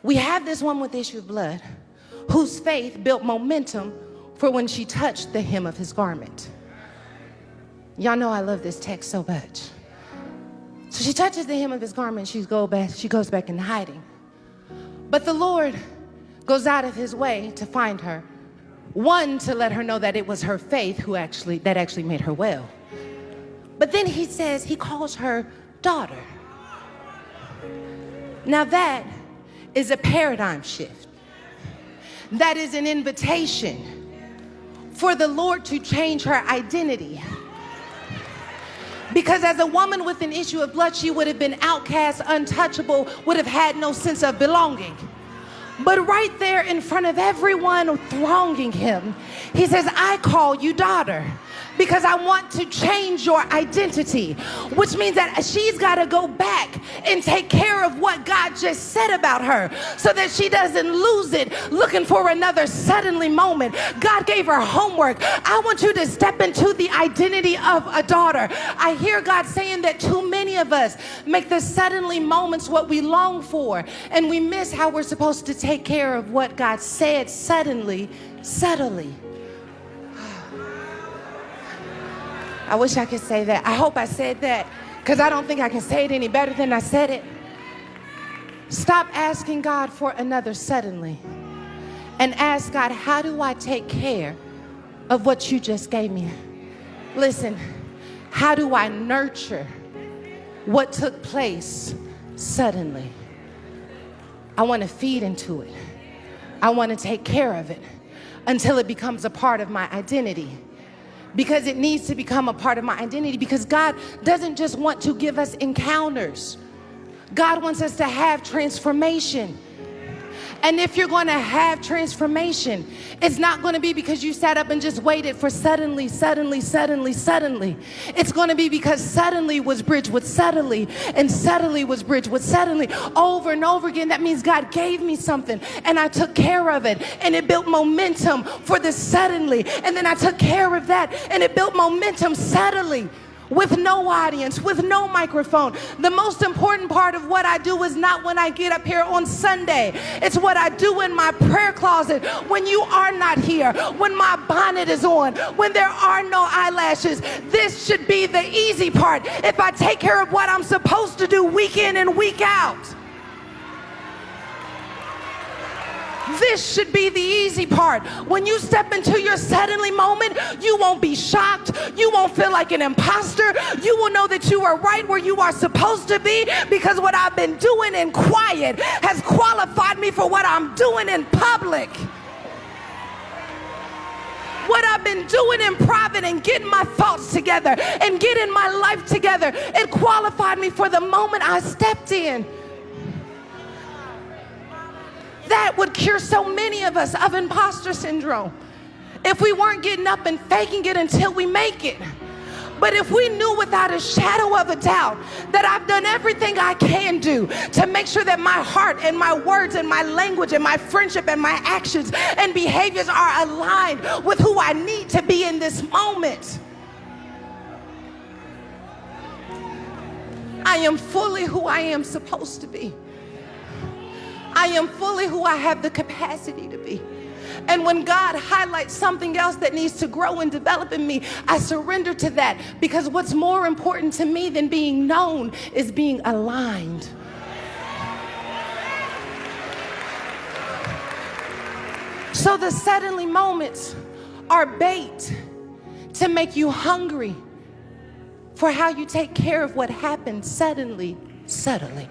We have this woman with the issue of blood whose faith built momentum for when she touched the hem of his garment. Y'all know I love this text so much. So she touches the hem of his garment. She goes back into hiding. But the Lord goes out of his way to find her. One, to let her know that it was her faith that actually made her well. But then he calls her daughter. Now that is a paradigm shift. That is an invitation for the Lord to change her identity. Because as a woman with an issue of blood, she would have been outcast, untouchable, would have had no sense of belonging. But right there in front of everyone thronging him, he says, I call you daughter because I want to change your identity, which means that she's got to go back and take care of what God just said about her so that she doesn't lose it looking for another suddenly moment. God gave her homework. I want you to step into the identity of a daughter. I hear God saying that too many of us make the suddenly moments what we long for, and we miss how we're supposed to take care of what God said suddenly, subtly. I wish I could say that. I hope I said that because I don't think I can say it any better than I said it. Stop asking God for another suddenly and ask God, how do I take care of what you just gave me? Listen, how do I nurture what took place suddenly? I want to feed into it. I want to take care of it until it becomes a part of my identity. Because it needs to become a part of my identity, because God doesn't just want to give us encounters. God wants us to have transformation. And if you're going to have transformation, it's not going to be because you sat up and just waited for suddenly. It's going to be because suddenly was bridged with subtly, and subtly was bridged with suddenly, over and over again. That means God gave me something and I took care of it, and it built momentum for the suddenly. And then I took care of that and it built momentum subtly. With no audience, with no microphone. The most important part of what I do is not when I get up here on Sunday. It's what I do in my prayer closet when you are not here, when my bonnet is on, when there are no eyelashes. This should be the easy part if I take care of what I'm supposed to do week in and week out. This should be the easy part. When you step into your suddenly moment, you won't be shocked. You won't feel like an imposter. You will know that you are right where you are supposed to be, because what I've been doing in quiet has qualified me for what I'm doing in public. What I've been doing in private and getting my thoughts together and getting my life together, it qualified me for the moment I stepped in. That would cure so many of us of imposter syndrome if we weren't getting up and faking it until we make it. But if we knew without a shadow of a doubt that I've done everything I can do to make sure that my heart and my words and my language and my friendship and my actions and behaviors are aligned with who I need to be in this moment, I am fully who I am supposed to be. I am fully who I have the capacity to be. And when God highlights something else that needs to grow and develop in me, I surrender to that, because what's more important to me than being known is being aligned. So the suddenly moments are bait to make you hungry for how you take care of what happened suddenly, subtly.